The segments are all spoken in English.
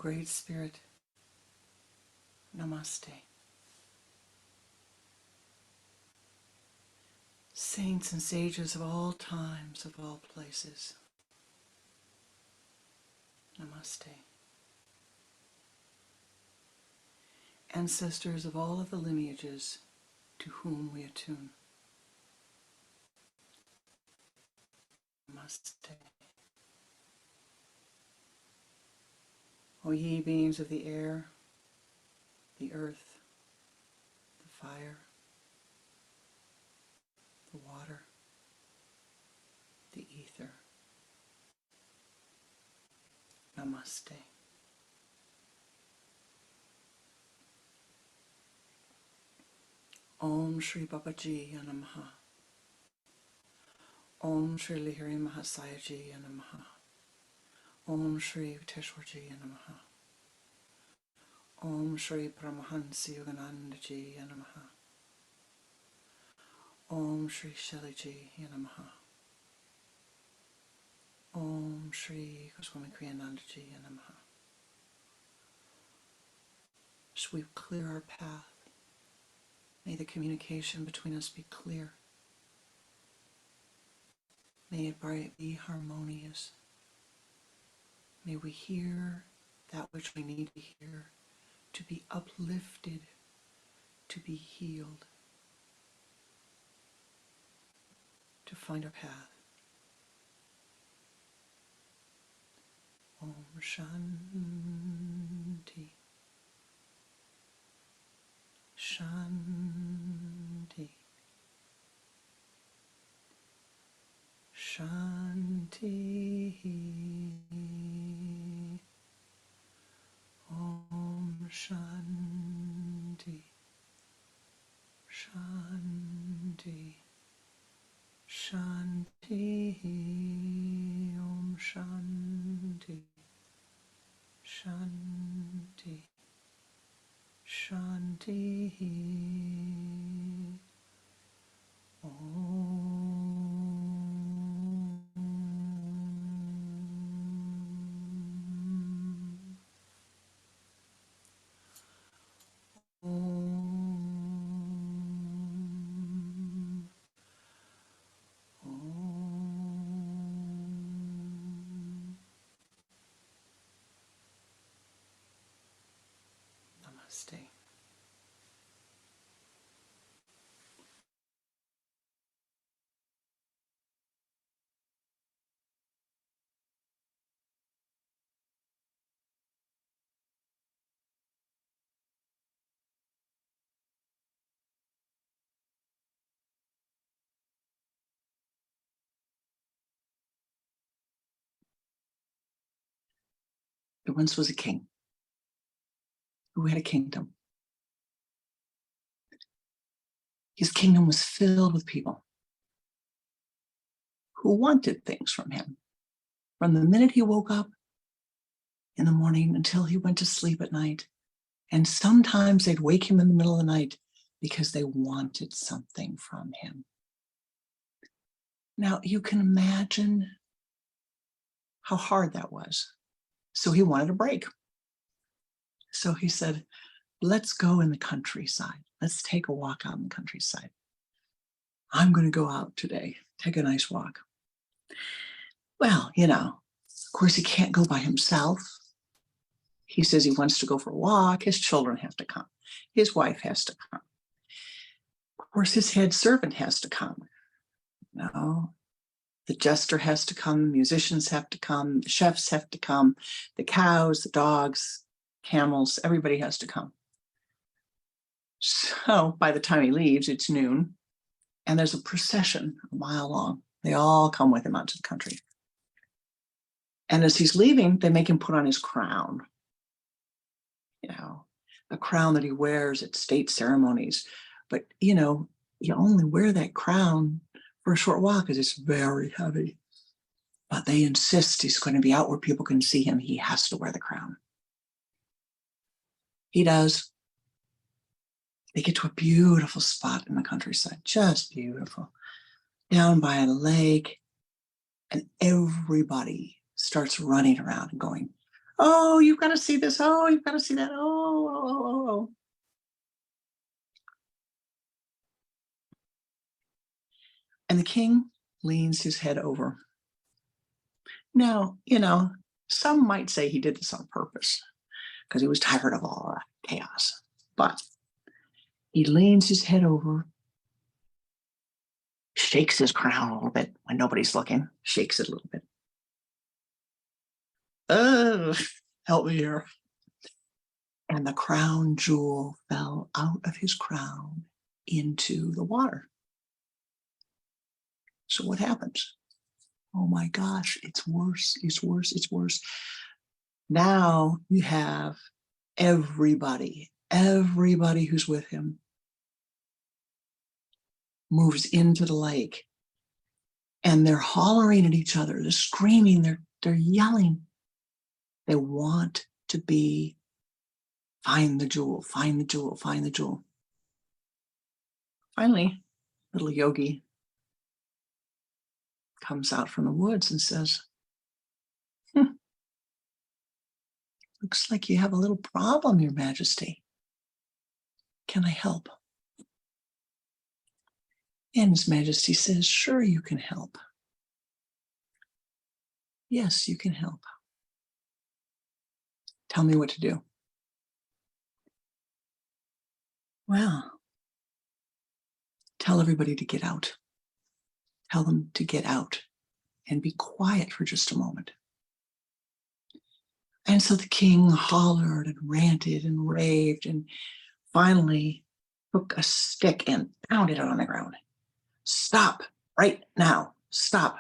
Great Spirit, Namaste. Saints and sages of all times, of all places, Namaste. Ancestors of all of the lineages to whom we attune, Namaste. O ye beings of the air, the earth, the fire, the water, the ether, Namaste. Om Shri Babaji Namaha. Om Shri Lihari Mahasayaji Namaha. Om Shri Teshwarji Namaha. Om Shri Paramahansa Yoganandaji Namaha. Om Shri Shaliji Namaha. Om Shri Swami Kriyanandaji Namaha. As we clear our path, may the communication between us be clear. May it be harmonious. May we hear that which we need to hear, to be uplifted, to be healed, to find our path. Om Shanti. Shanti. Shanti. Om Shanti. Shanti. Shanti. Om Shanti. Shanti. Shanti. Namaste. There once was a king who had a kingdom. His kingdom was filled with people who wanted things from him. From the minute he woke up in the morning until he went to sleep at night. And sometimes they'd wake him in the middle of the night because they wanted something from him. Now, you can imagine how hard that was. So he wanted a break. So he said, let's go in the countryside. Let's take a walk out in the countryside. I'm going to go out today, take a nice walk. Well, of course, he can't go by himself. He says he wants to go for a walk. His children have to come. His wife has to come. Of course, his head servant has to come. The jester has to come. The musicians have to come. The chefs have to come. The cows, the dogs, camels, everybody has to come. So by the time he leaves, it's noon. And there's a procession a mile long. They all come with him out to the country. And as he's leaving, they make him put on his crown. The crown that he wears at state ceremonies. But, you only wear that crown for a short while because it's very heavy. But they insist he's going to be out where people can see him. He has to wear the crown. He does. They get to a beautiful spot in the countryside, just beautiful, down by a lake, and everybody starts running around and going, Oh, you've got to see this. Oh, you've got to see that. Oh, oh, oh, oh, oh. And the king leans his head over. Now, some might say he did this on purpose because he was tired of all that chaos. But he leans his head over, shakes his crown a little bit when nobody's looking, shakes it a little bit. Oh, help me here. And the crown jewel fell out of his crown into the water. So what happens? Oh my gosh, it's worse, it's worse, it's worse. Now you have everybody who's with him moves into the lake, and they're hollering at each other, they're screaming, they're yelling. They want to be, find the jewel, find the jewel, find the jewel. Finally, little yogi comes out from the woods and says, looks like you have a little problem, Your Majesty. Can I help? And His Majesty says, sure, you can help. Yes, you can help. Tell me what to do. Well, tell everybody to get out. Tell them to get out and be quiet for just a moment. And so the king hollered and ranted and raved and finally took a stick and pounded it on the ground. Stop right now. Stop.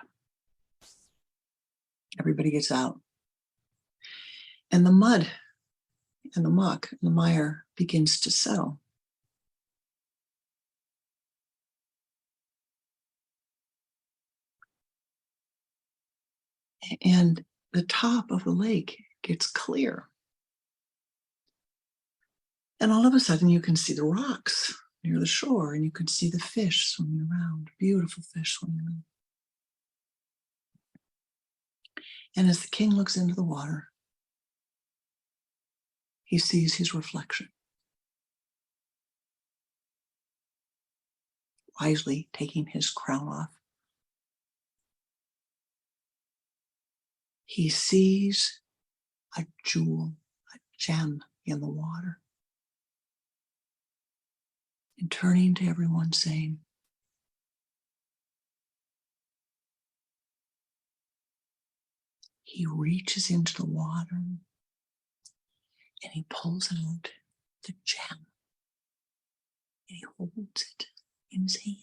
Everybody gets out. And the mud and the muck and the mire begins to settle. And the top of the lake gets clear. And all of a sudden you can see the rocks near the shore, and you can see the fish swimming around, beautiful fish swimming around. And as the king looks into the water, he sees his reflection. Wisely taking his crown off, he sees a jewel, a gem in the water. And turning to everyone saying, he reaches into the water and he pulls out the gem and he holds it in his hand.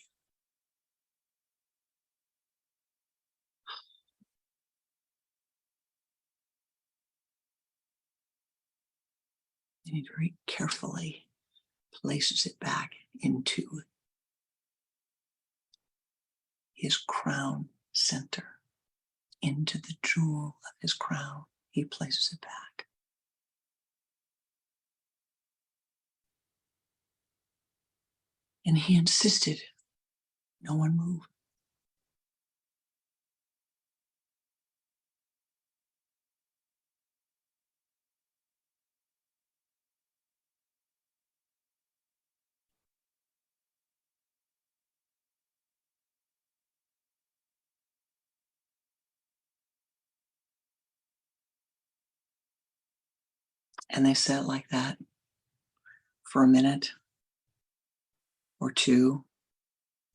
And he very carefully places it back into his crown center, into the jewel of his crown. He places it back. And he insisted no one move. And they sat like that for a minute or two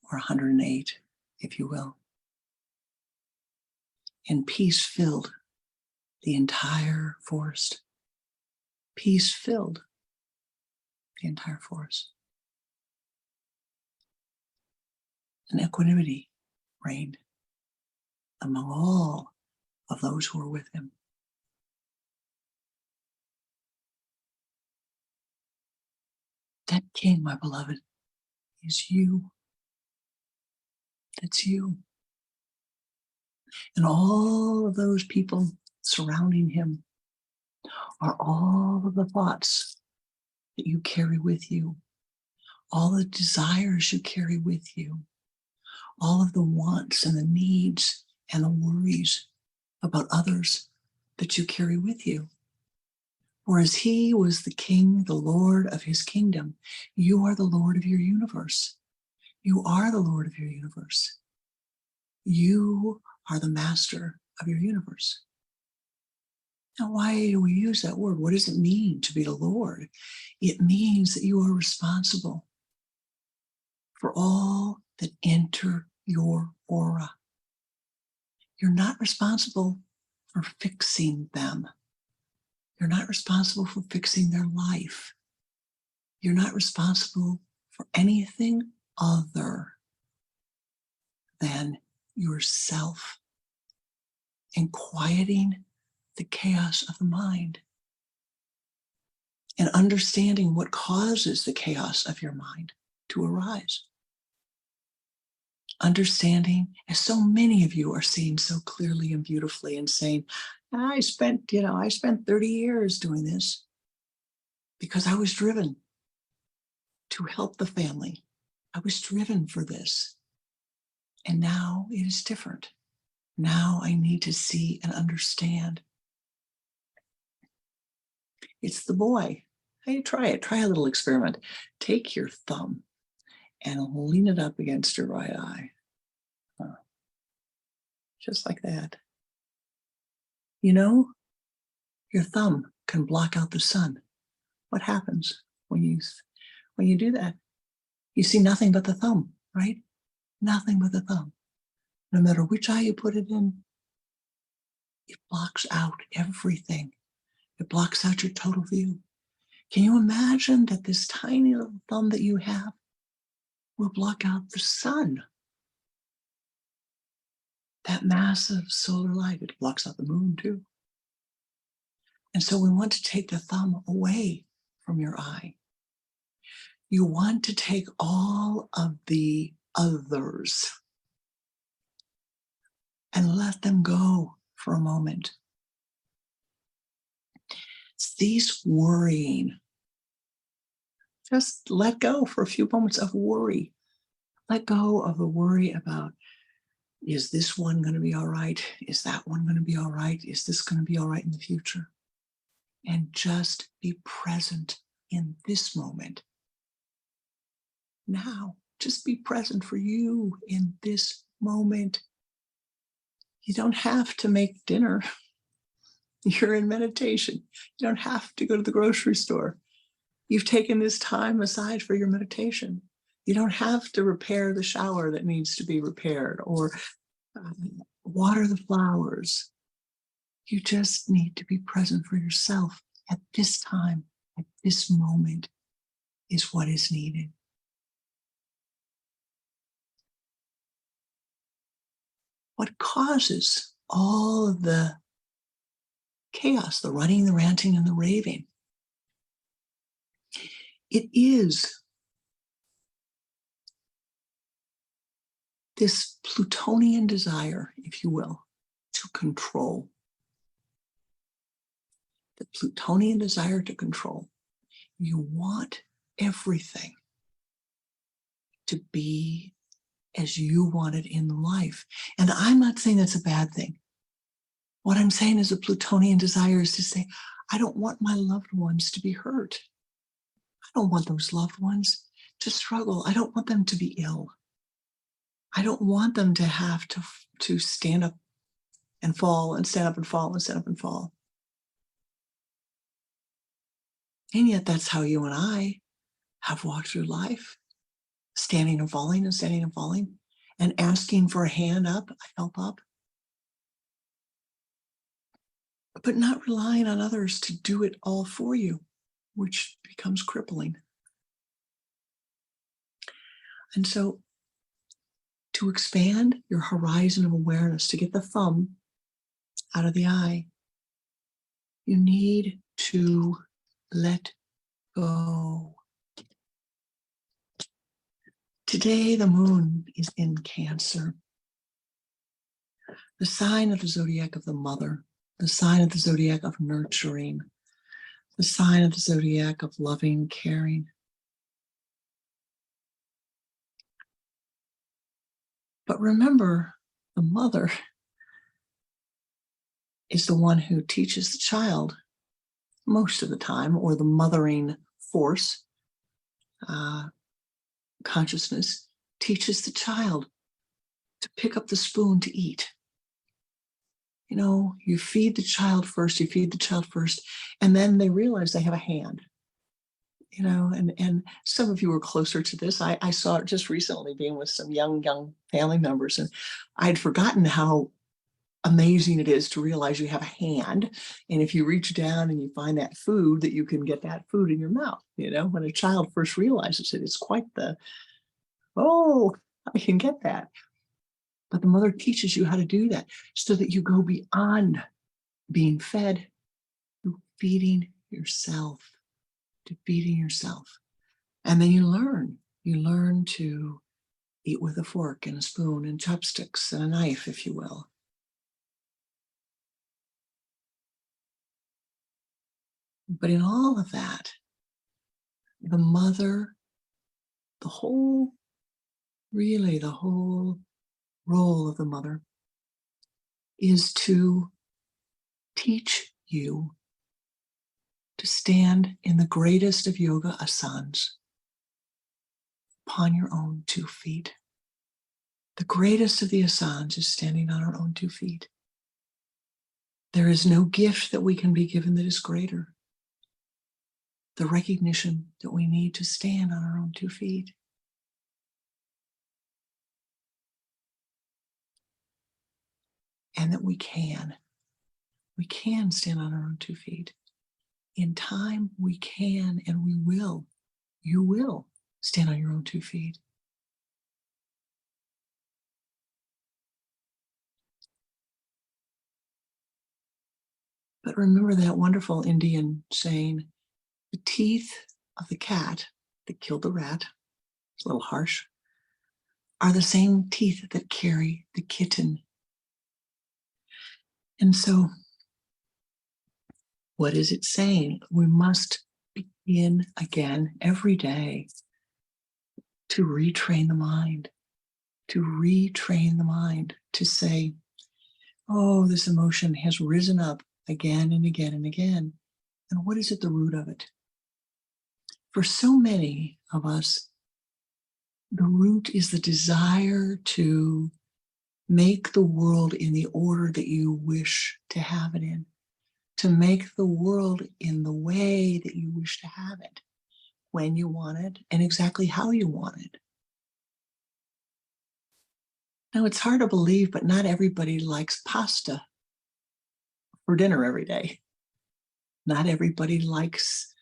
or 108, if you will. And peace filled the entire forest. Peace filled the entire forest. And equanimity reigned among all of those who were with him. That king, my beloved, is you. That's you. And all of those people surrounding him are all of the thoughts that you carry with you, all the desires you carry with you, all of the wants and the needs and the worries about others that you carry with you. For as he was the king, the Lord of his kingdom, you are the Lord of your universe. You are the Lord of your universe. You are the master of your universe. Now, why do we use that word? What does it mean to be the Lord? It means that you are responsible for all that enter your aura. You're not responsible for fixing them. You're not responsible for fixing their life. You're not responsible for anything other than yourself and quieting the chaos of the mind and understanding what causes the chaos of your mind to arise. Understanding, as so many of you are seeing so clearly and beautifully and saying, I spent 30 years doing this because I was driven to help the family. I was driven for this. And now it is different. Now I need to see and understand. It's the boy. Hey, try it. Try a little experiment. Take your thumb and lean it up against your right eye. Just like that. You know, your thumb can block out the sun. What happens when you do that? You see nothing but the thumb, right? Nothing but the thumb. No matter which eye you put it in, it blocks out everything. It blocks out your total view. Can you imagine that this tiny little thumb that you have will block out the sun? That massive solar light, it blocks out the moon too. And so we want to take the thumb away from your eye. You want to take all of the others and let them go for a moment. Cease worrying. Just let go for a few moments of worry. Let go of the worry about, is this one going to be all right? Is that one going to be all right? Is this going to be all right in the future? And just be present in this moment. Now, just be present for you in this moment. You don't have to make dinner. You're in meditation. You don't have to go to the grocery store. You've taken this time aside for your meditation. You don't have to repair the shower that needs to be repaired or water the flowers. You just need to be present for yourself at this time, at this moment is what is needed. What causes all of the chaos, the running, the ranting, and the raving? It is this Plutonian desire, if you will, to control. The Plutonian desire to control. You want everything to be as you want it in life. And I'm not saying that's a bad thing. What I'm saying is a Plutonian desire is to say, I don't want my loved ones to be hurt. I don't want those loved ones to struggle. I don't want them to be ill. I don't want them to have to stand up and fall and stand up and fall and stand up and fall. And yet that's how you and I have walked through life, standing and falling and standing and falling and asking for a hand up, a help up, but not relying on others to do it all for you, which becomes crippling. And so to expand your horizon of awareness, to get the thumb out of the eye, you need to let go. Today, the moon is in Cancer, the sign of the zodiac of the mother, the sign of the zodiac of nurturing, the sign of the zodiac of loving, caring. But remember, the mother is the one who teaches the child most of the time, or the mothering force, consciousness, teaches the child to pick up the spoon to eat. You know, you feed the child first, and then they realize they have a hand. You know, and some of you are closer to this. I saw it just recently being with some young family members, and I'd forgotten how amazing it is to realize you have a hand. And if you reach down and you find that food, that you can get that food in your mouth. You know, when a child first realizes it, it's quite the, oh, I can get that. But the mother teaches you how to do that so that you go beyond being fed to feeding yourself, And then you learn to eat with a fork and a spoon and chopsticks and a knife, if you will. But in all of that, the mother, the whole role of the mother is to teach you to stand in the greatest of yoga asanas upon your own 2 feet. The greatest of the asanas is standing on our own 2 feet. There is no gift that we can be given that is greater. The recognition that we need to stand on our own 2 feet. And that we can stand on our own 2 feet. In time, we can and we will. You will stand on your own 2 feet. But remember that wonderful Indian saying, the teeth of the cat that killed the rat, it's a little harsh, are the same teeth that carry the kitten. And so, what is it saying? We must begin again every day to retrain the mind, to say, oh, this emotion has risen up again and again and again. And what is at the root of it? For so many of us, the root is the desire to make the world in the order that you wish to have it in, to make the world in the way that you wish to have it, when you want it, and exactly how you want it. Now, it's hard to believe, but not everybody likes pasta for dinner every day. Not everybody likes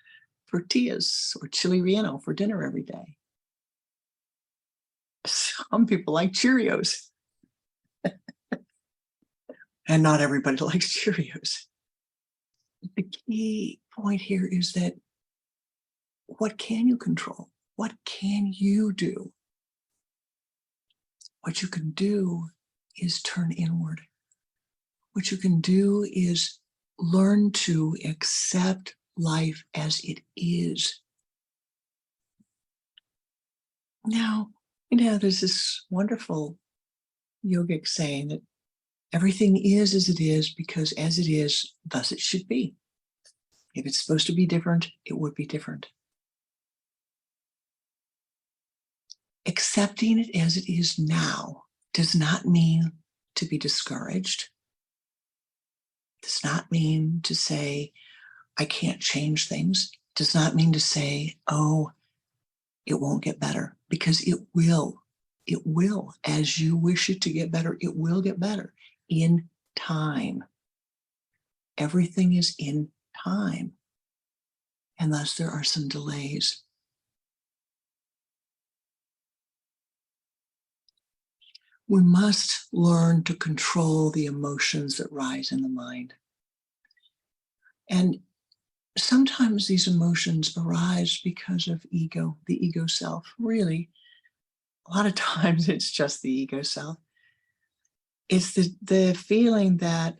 tortillas or chili relleno for dinner every day. Some people like Cheerios. And not everybody likes Cheerios. The key point here is that what can you control? What can you do? What you can do is turn inward. What you can do is learn to accept life as it is. Now, there's this wonderful yogic saying that everything is as it is because as it is, thus it should be. If it's supposed to be different, it would be different. Accepting it as it is now does not mean to be discouraged. Does not mean to say, I can't change things. Does not mean to say, oh, it won't get better, because it will. It will. As you wish it to get better, it will get better in time. Everything is in time. And thus there are some delays. We must learn to control the emotions that rise in the mind. And sometimes these emotions arise because of ego, the ego self. Really, a lot of times it's just the ego self. It's the feeling that,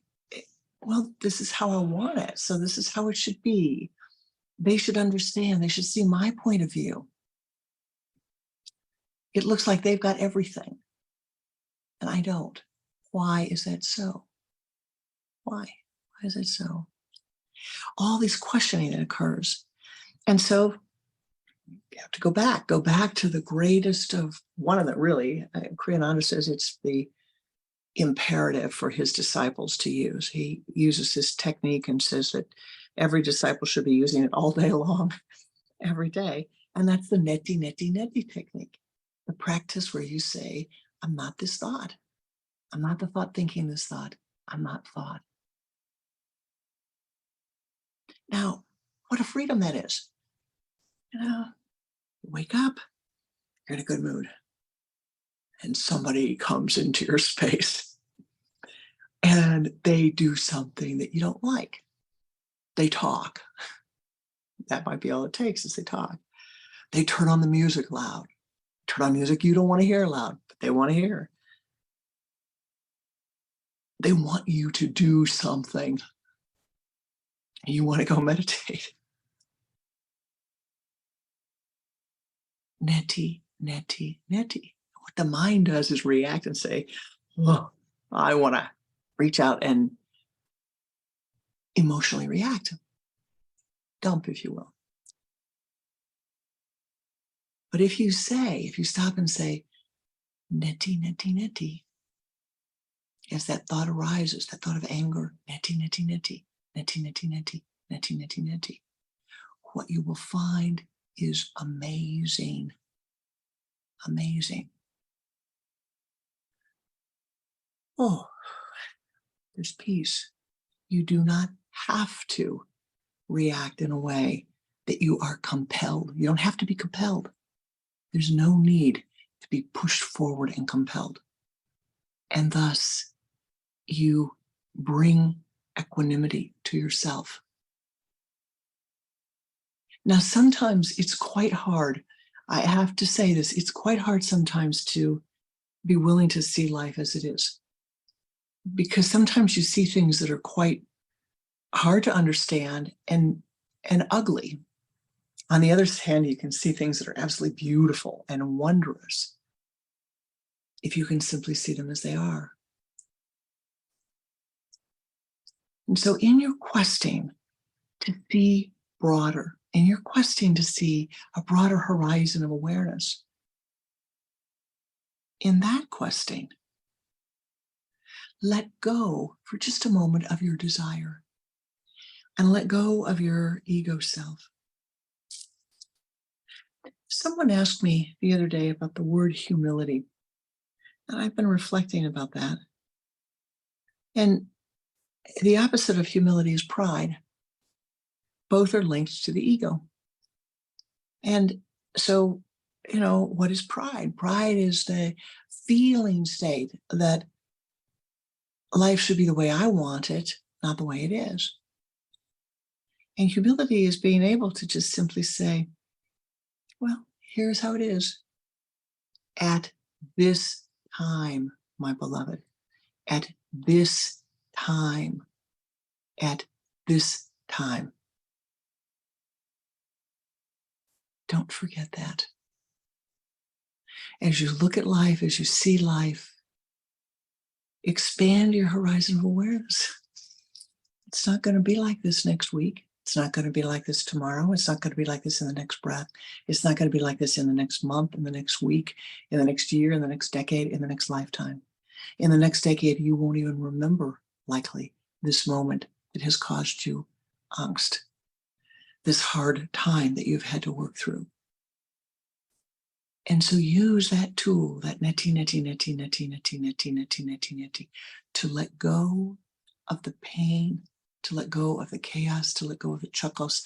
well, this is how I want it, so this is how it should be. They should understand, they should see my point of view. It looks like they've got everything, and I don't. Why is that so? Why? Why is it so? All these questioning that occurs. And so you have to go back to the greatest of one of them, really. Kriyananda says it's the imperative for his disciples to use. He uses this technique and says that every disciple should be using it all day long, every day. And that's the neti, neti, neti technique. The practice where you say, I'm not this thought. I'm not the thought thinking this thought. I'm not thought. Now, what a freedom that is. Wake up, you're in a good mood. And somebody comes into your space and they do something that you don't like. They talk. That might be all it takes is they talk. They turn on the music loud. Turn on music you don't want to hear loud, but they want to hear. They want you to do something. You want to go meditate. Neti, neti, neti. What the mind does is react and say, oh, I want to reach out and emotionally react. Dump, if you will. But if you stop and say, neti, neti, neti, as that thought arises, that thought of anger, neti, neti, neti, neti, neti, neti, neti, neti, neti, what you will find is amazing. Amazing. Oh, there's peace. You do not have to react in a way that you are compelled. You don't have to be compelled. There's no need to be pushed forward and compelled. And thus, you bring equanimity to yourself. Now, sometimes it's quite hard. I have to say this, it's quite hard sometimes to be willing to see life as it is. Because sometimes you see things that are quite hard to understand and ugly. On the other hand, you can see things that are absolutely beautiful and wondrous if you can simply see them as they are. And so in your questing to see broader, in your questing to see a broader horizon of awareness, in that questing, let go for just a moment of your desire and let go of your ego self. Someone asked me the other day about the word humility, and I've been reflecting about that. And the opposite of humility is pride. Both are linked to the ego. And so, what is pride? Pride is the feeling state that life should be the way I want it, not the way it is. And humility is being able to just simply say, well, here's how it is. At this time, my beloved, at this time, at this time. Don't forget that. As you look at life, as you see life, expand your horizon of awareness. It's not going to be like this next week. It's not going to be like this tomorrow. It's not going to be like this in the next breath. It's not going to be like this in the next month, in the next week, in the next year, in the next decade, in the next lifetime. In the next decade, you won't even remember, likely, this moment that has caused you angst, this hard time that you've had to work through. And so use that tool, that neti, neti, neti, neti, neti, neti, neti, neti, neti, to let go of the pain, to let go of the chaos, to let go of the chuckles,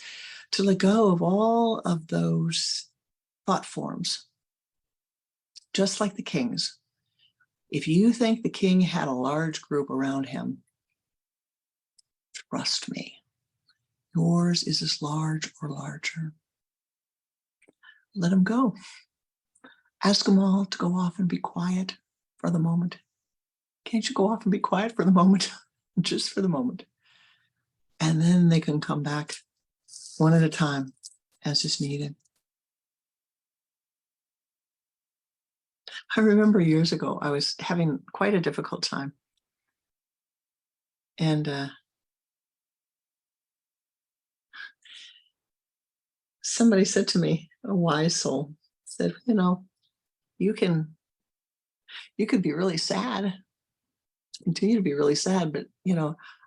to let go of all of those thought forms. Just like the kings. If you think the king had a large group around him, trust me, yours is as large or larger. Let them go. Ask them all to go off and be quiet for the moment. Can't you go off and be quiet for the moment? Just for the moment. And then they can come back one at a time as is needed. I remember years ago, I was having quite a difficult time. And Somebody said to me, a wise soul said, you can you could be really sad, continue to be really sad, but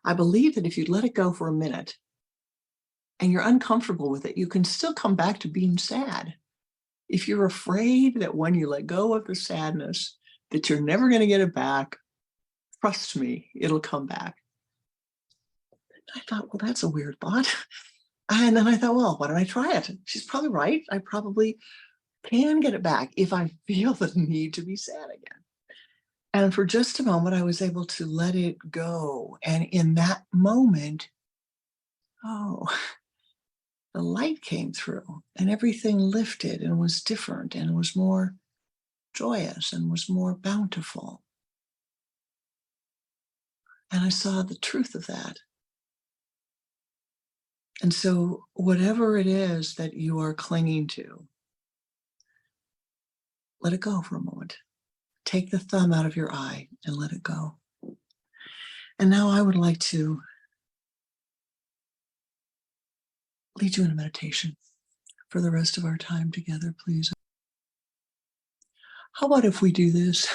I believe that if you let it go for a minute and you're uncomfortable with it, you can still come back to being sad. If you're afraid that when you let go of the sadness, that you're never going to get it back, trust me, it'll come back. I thought, well, that's a weird thought. And then I thought, well, why don't I try it? She's probably right. I probably can get it back if I feel the need to be sad again. And for just a moment, I was able to let it go. And in that moment, oh, the light came through and everything lifted and was different and was more joyous and was more bountiful. And I saw the truth of that. And so whatever it is that you are clinging to, let it go for a moment. Take the thumb out of your eye and let it go. And now I would like to lead you in a meditation for the rest of our time together, please. How about if we do this?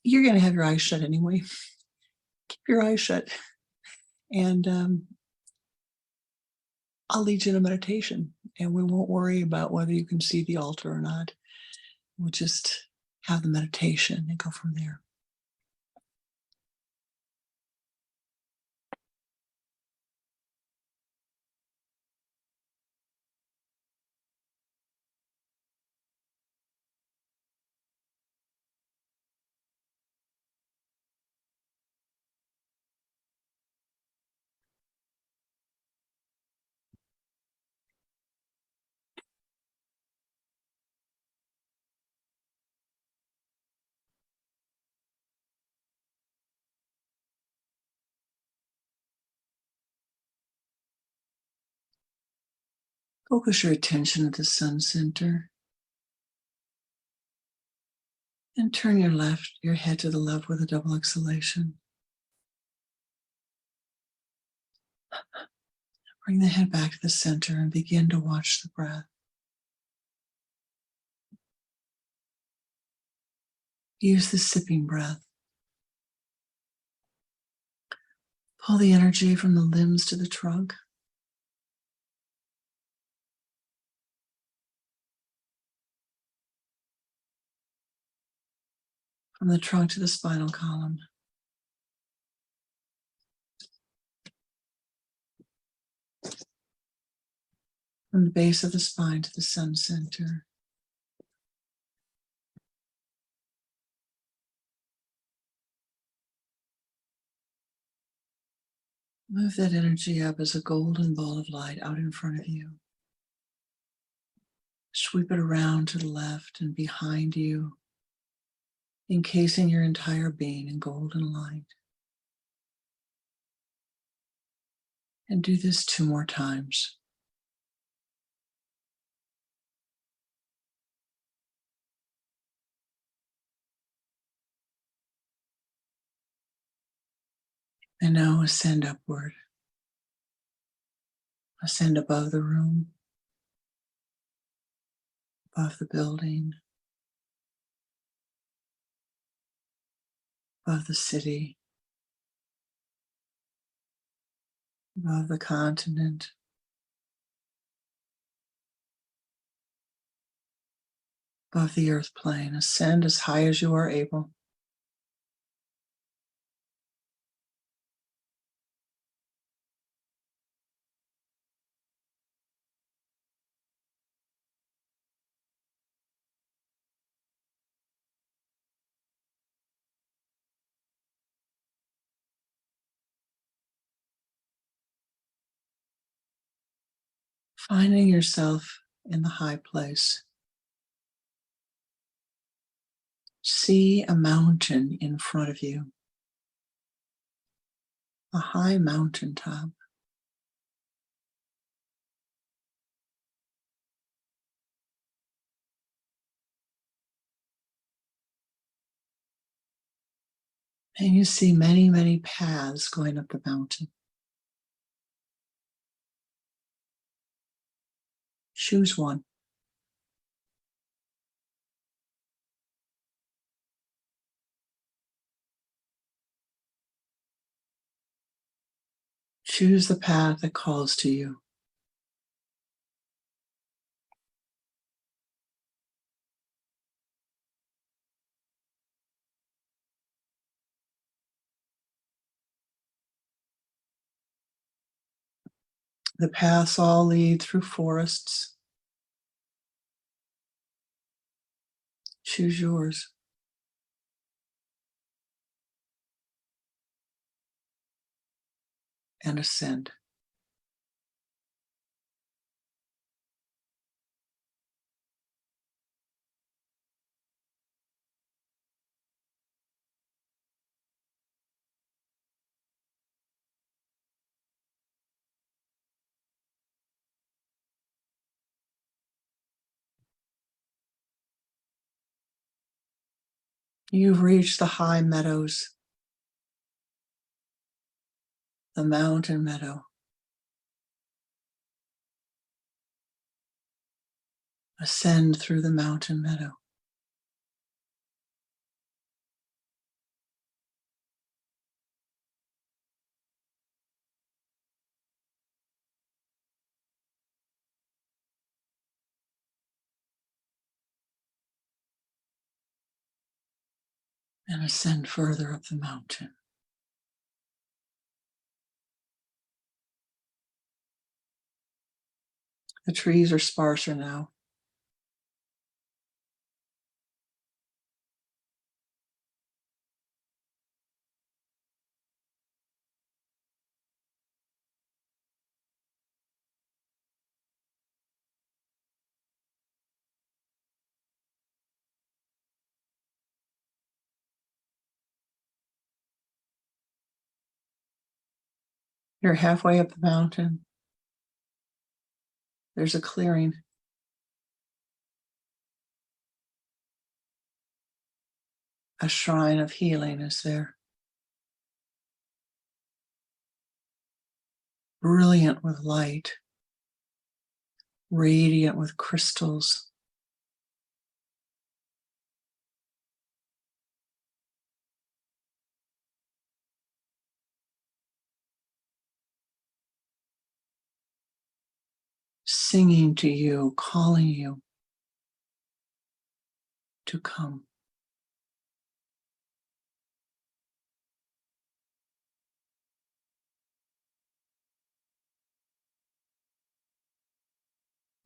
You're going to have your eyes shut anyway. Keep your eyes shut. And I'll lead you in a meditation. And we won't worry about whether you can see the altar or not. We'll just have the meditation and go from there. Focus your attention at the sun center and turn your head to the left with a double exhalation. Bring the head back to the center and begin to watch the breath. Use the sipping breath. Pull the energy from the limbs to the trunk. From the trunk to the spinal column. From the base of the spine to the sun center. Move that energy up as a golden ball of light out in front of you. Sweep it around to the left and behind you, encasing your entire being in golden light. And do this 2 more times. And now ascend upward. Ascend above the room, above the building, above the city, above the continent, above the earth plane. Ascend as high as you are able. Finding yourself in the high place. See a mountain in front of you, a high mountaintop. And you see many, many paths going up the mountain. Choose one. Choose the path that calls to you. The paths all lead through forests. Choose yours. And ascend. You've reached the high meadows, the mountain meadow. Ascend through the mountain meadow. And ascend further up the mountain. The trees are sparser now. You're halfway up the mountain. There's a clearing. A shrine of healing is there. Brilliant with light. Radiant with crystals. Singing to you, calling you to come.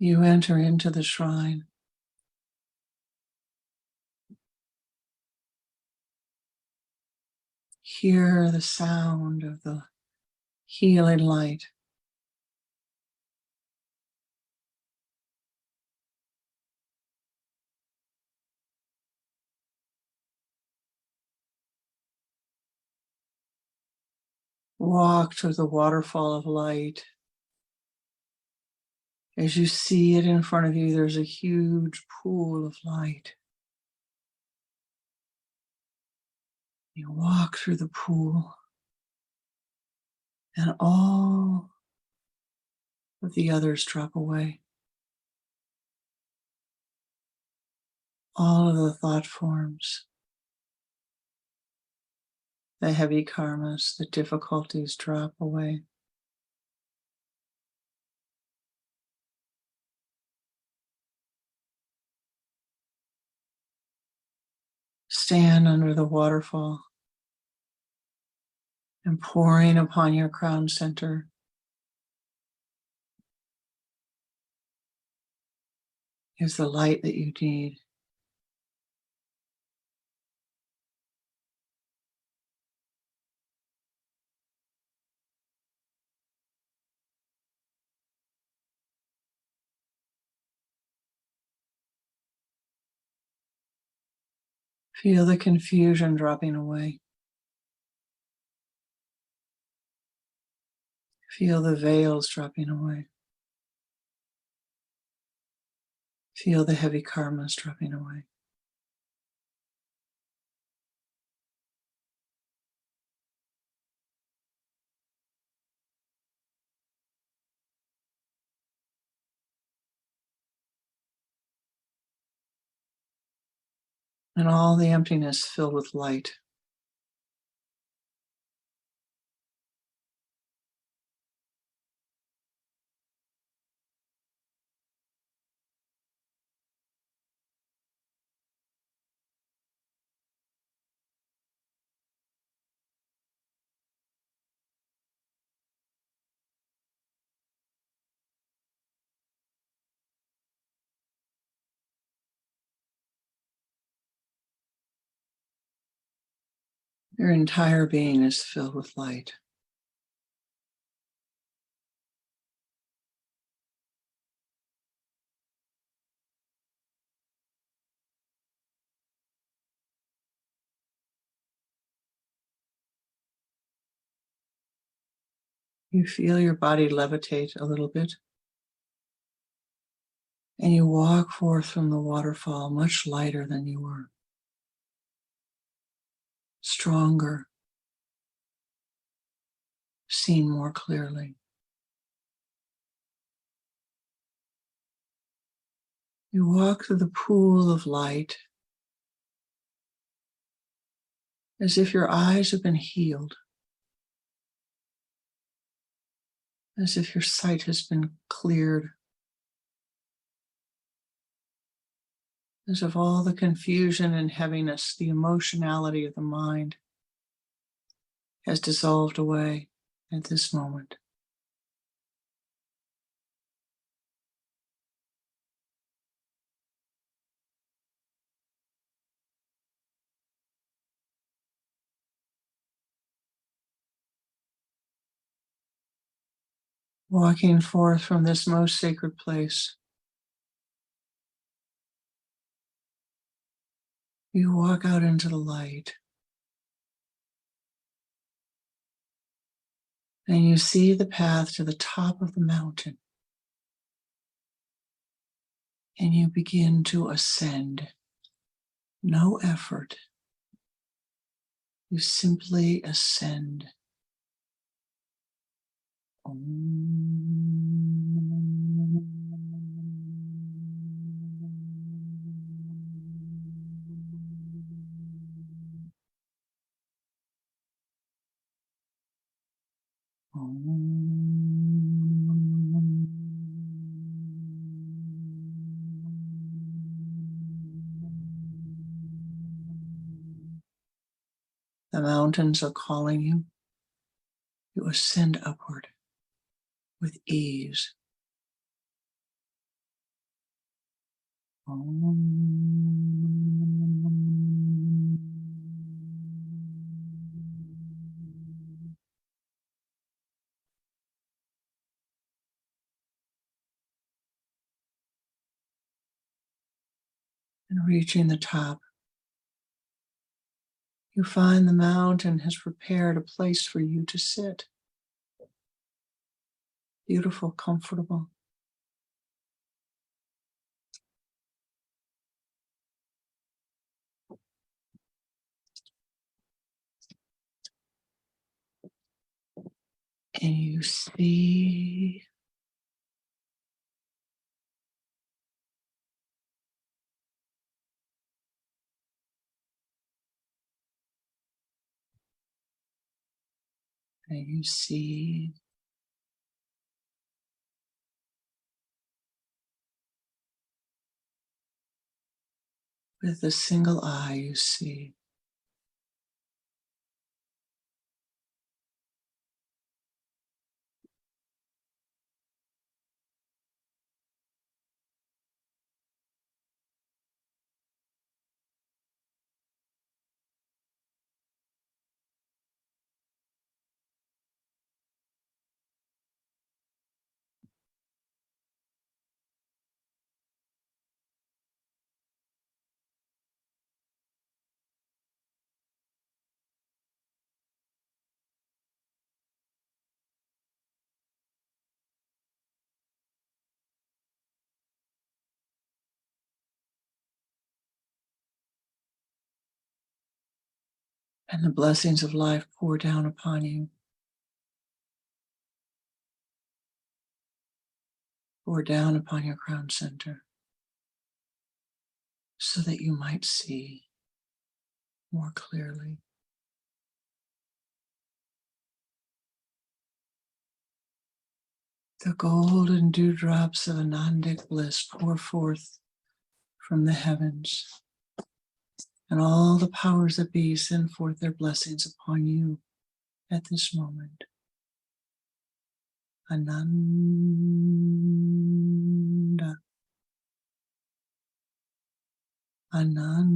You enter into the shrine. Hear the sound of the healing light. Walk to the waterfall of light. As you see it in front of you, there's a huge pool of light. You walk through the pool, and all of the others drop away. All of the thought forms, the heavy karmas, the difficulties drop away. Stand under the waterfall, and pouring upon your crown center is the light that you need. Feel the confusion dropping away. Feel the veils dropping away. Feel the heavy karmas dropping away. and all the emptiness filled with light. Your entire being is filled with light. You feel your body levitate a little bit, and you walk forth from the waterfall much lighter than you were, stronger, seen more clearly. You walk through the pool of light as if your eyes have been healed, as if your sight has been cleared, as if all the confusion and heaviness, the emotionality of the mind has dissolved away at this moment. Walking forth from this most sacred place, you walk out into the light, and you see the path to the top of the mountain, and you begin to ascend. No effort. You simply ascend. The mountains are calling you. You ascend upward with ease. And reaching the top, you find the mountain has prepared a place for you to sit. Beautiful, comfortable. And you see and you see with a single eye, you see and the blessings of life pour down upon you, pour down upon your crown center, so that you might see more clearly. The golden dewdrops of Anandic bliss pour forth from the heavens, and all the powers that be send forth their blessings upon you at this moment. Ananda, Ananda,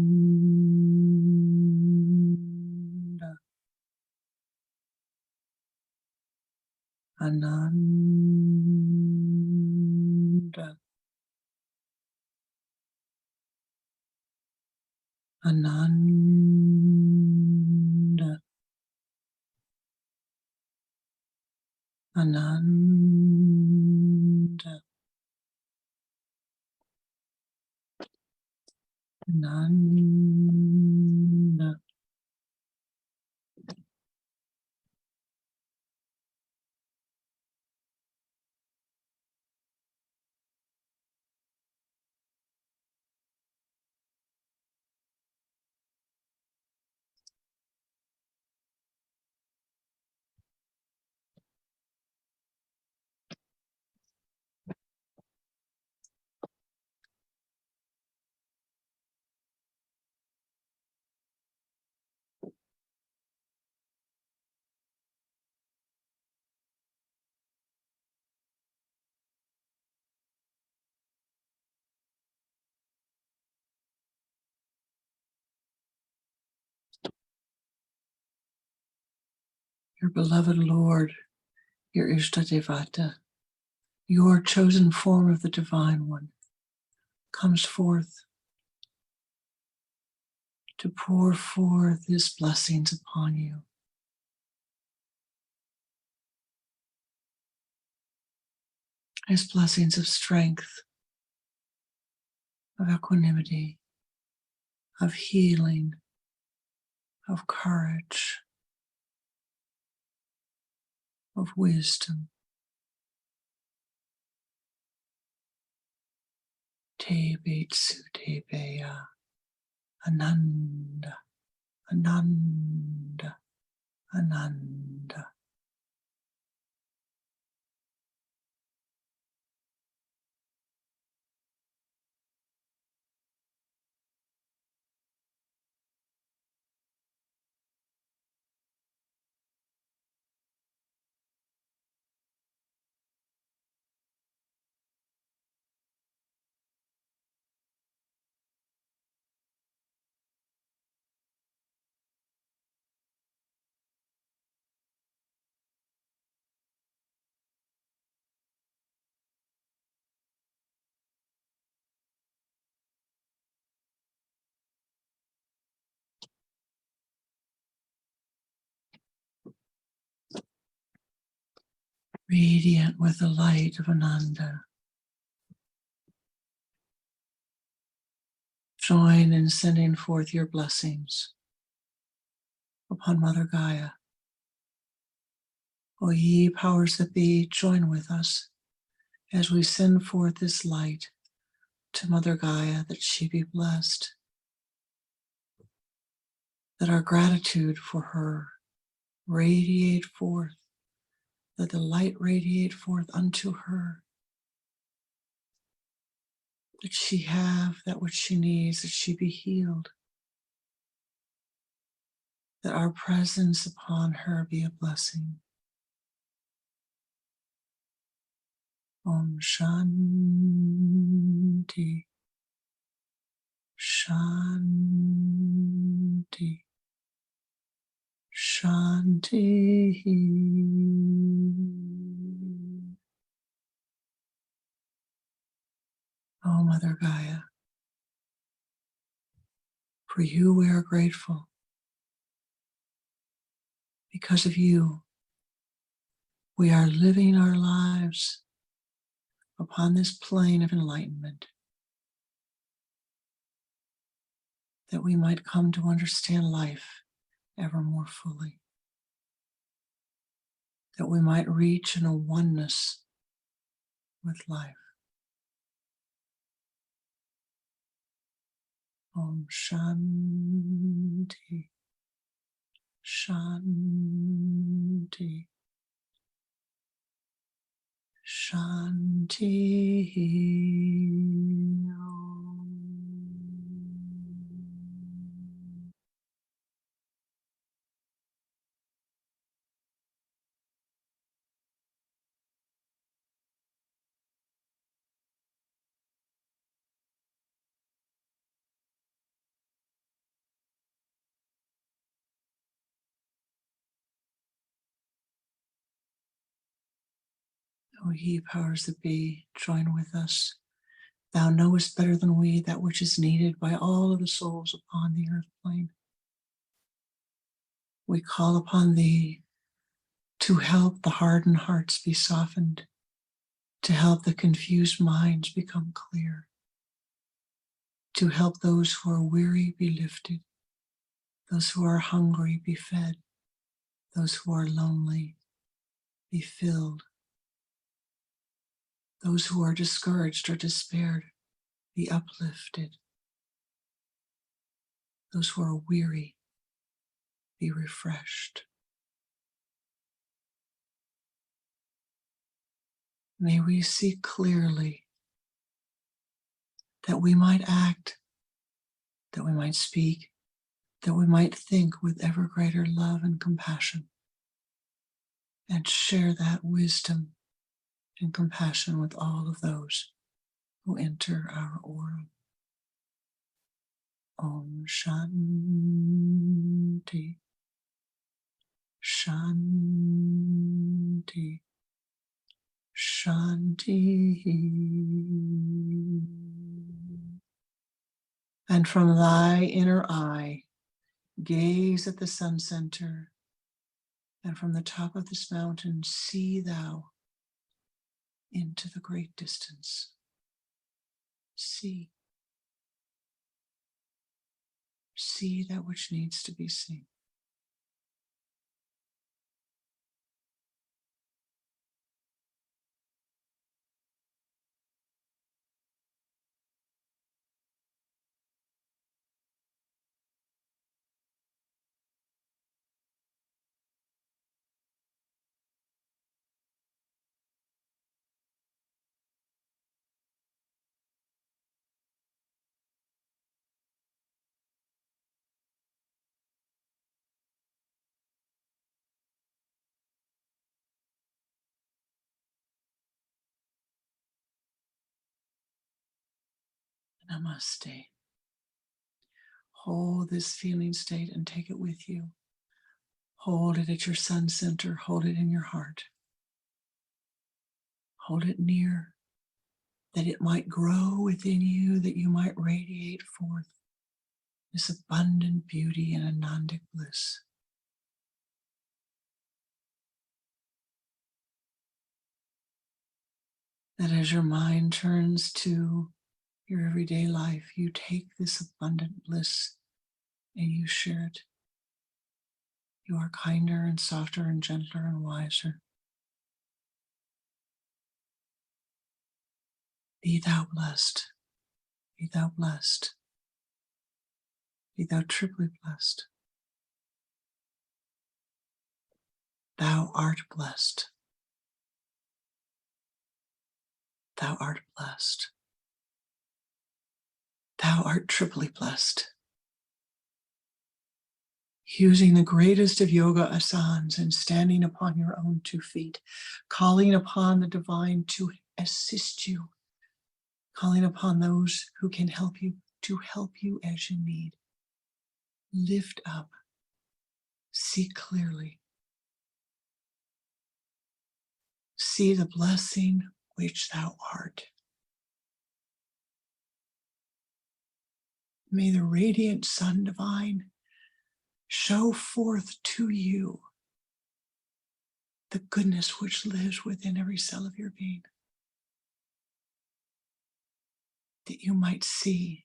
Ananda, Ananda, Ananda, Ananda. Your beloved Lord, your Ishtadevata, your chosen form of the Divine One, comes forth to pour forth His blessings upon you. His blessings of strength, of equanimity, of healing, of courage, of wisdom. Te Betsu Te Bea, Ananda, Ananda, Ananda. Radiant with the light of Ananda. Join in sending forth your blessings upon Mother Gaia. O ye powers that be, join with us as we send forth this light to Mother Gaia, that she be blessed, that our gratitude for her radiate forth, that the light radiate forth unto her, that she have that which she needs, that she be healed, that our presence upon her be a blessing. Om Shanti, Shanti, Shanti. Oh, Mother Gaia, for you we are grateful. Because of you, we are living our lives upon this plane of enlightenment, that we might come to understand life ever more fully, that we might reach in a oneness with life. Om Shanti, Shanti, Shanti. O ye powers that be, join with us. Thou knowest better than we that which is needed by all of the souls upon the earth plane. We call upon thee to help the hardened hearts be softened, to help the confused minds become clear, to help those who are weary be lifted, those who are hungry be fed, those who are lonely be filled, those who are discouraged or despaired be uplifted, those who are weary be refreshed. May we see clearly that we might act, that we might speak, that we might think with ever greater love and compassion, and share that wisdom and compassion with all of those who enter our aura. Om Shanti, Shanti, Shanti. And from thy inner eye, gaze at the sun center, and from the top of this mountain, see thou into the great distance. See that which needs to be seen. Namaste. Hold this feeling state and take it with you. Hold it at your sun center. Hold it in your heart. Hold it near, that it might grow within you, that you might radiate forth this abundant beauty and anandic bliss. That as your mind turns to your everyday life, you take this abundant bliss and you share it. You are kinder and softer and gentler and wiser. Be thou blessed. Be thou blessed. Be thou triply blessed. Thou art blessed. Thou art blessed. Thou art triply blessed. Using the greatest of yoga asanas and standing upon your own 2 feet, calling upon the divine to assist you, calling upon those who can help you to help you as you need. Lift up, see clearly, see the blessing which thou art. May the radiant sun divine show forth to you the goodness which lives within every cell of your being, that you might see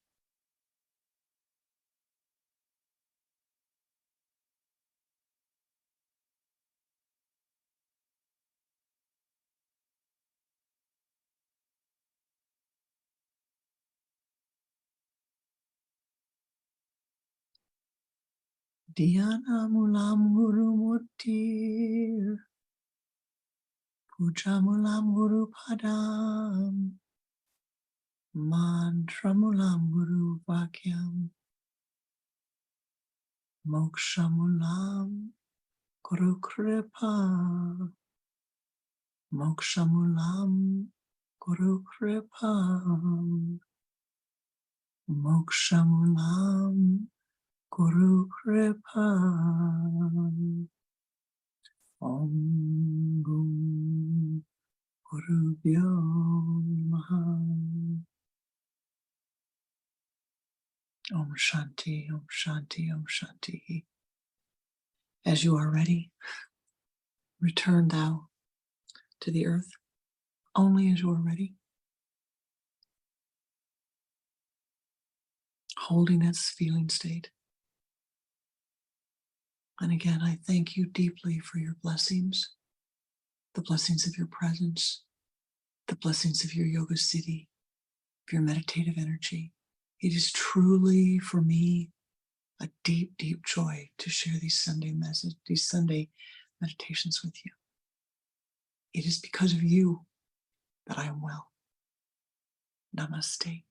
Dhyana Mulam Guru Murti, Puja Mulam Guru Padam, Mantra Mulam Guru Vakyam, Moksha Mulam Guru Kripa, Moksha Mulam Guru Kripa, Moksha Mulam Guru Kripa. Om Gum Guru Namaha. Om Shanti, Om Shanti, Om Shanti. As you are ready, return thou to the earth only as you are ready. Holding that feeling state. And again, I thank you deeply for your blessings, the blessings of your presence, the blessings of your yoga siddhi, of your meditative energy. It is truly for me a deep, deep joy to share these Sunday meditations with you. It is because of you that I am well. Namaste.